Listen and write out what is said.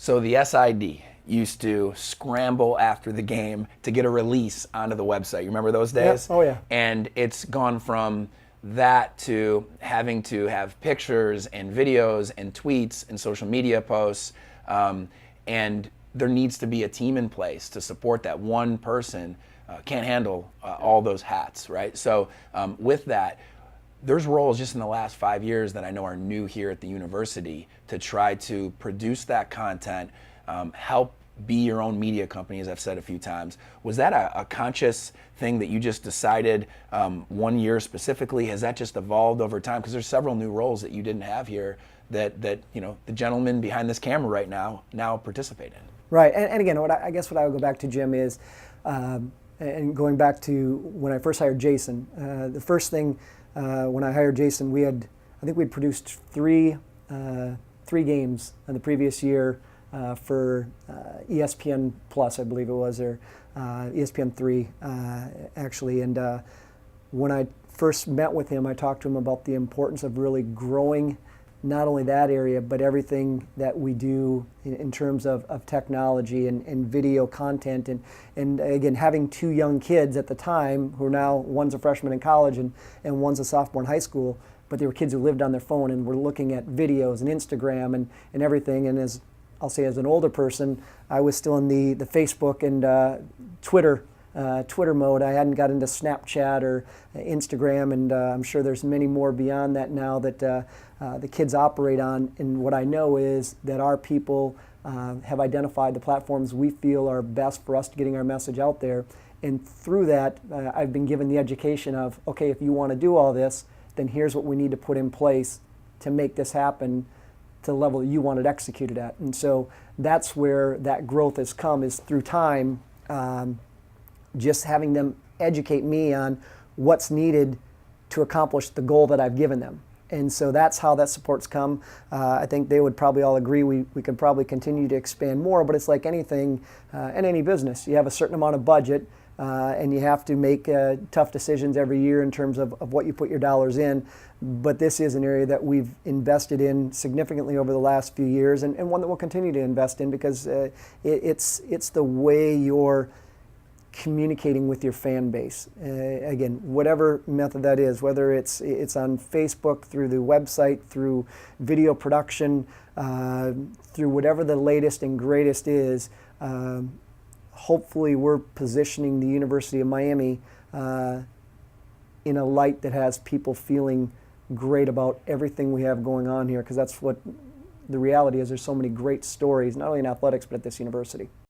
So the SID used to scramble after the game to get a release onto the website. You remember those Yeah. days? Oh yeah. And it's gone from that to having to have pictures and videos and tweets and social media posts. And there needs to be a team in place to support that. One person can't handle all those hats, right? So with that, there's roles just in the last 5 years that I know are new here at the university to try to produce that content, help be your own media company, as I've said a few times. Was that a conscious thing that you just decided 1 year specifically? Has that just evolved over time? Because there's several new roles that you didn't have here that the gentleman behind this camera right now participate in. Right, and again, I guess what I would go back to, Jim, is, and going back to when I first hired Jason, the first thing when I hired Jason, I think we'd produced three games in the previous year for ESPN Plus, I believe it was, or ESPN 3, actually. And when I first met with him, I talked to him about the importance of really growing not only that area, but everything that we do in terms of technology and video content. And again, having two young kids at the time, who are now, one's a freshman in college and one's a sophomore in high school, but they were kids who lived on their phone and were looking at videos and Instagram and everything. And as I'll say, as an older person, I was still in the Facebook and Twitter mode. I hadn't got into Snapchat or Instagram, and I'm sure there's many more beyond that now that the kids operate on. And what I know is that our people have identified the platforms we feel are best for us to getting our message out there. And through that, I've been given the education of, okay, if you want to do all this, then here's what we need to put in place to make this happen to the level that you want it executed at. And so that's where that growth has come, is through time, just having them educate me on what's needed to accomplish the goal that I've given them. And so that's how that support's come. I think they would probably all agree we could probably continue to expand more, but it's like anything in any business. You have a certain amount of budget, and you have to make tough decisions every year in terms of what you put your dollars in. But this is an area that we've invested in significantly over the last few years, and one that we'll continue to invest in, because it's the way you're communicating with your fan base. Again, whatever method that is, whether it's on Facebook, through the website, through video production, through whatever the latest and greatest is, hopefully we're positioning the University of Miami in a light that has people feeling great about everything we have going on here, because that's what the reality is. There's so many great stories, not only in athletics, but at this university.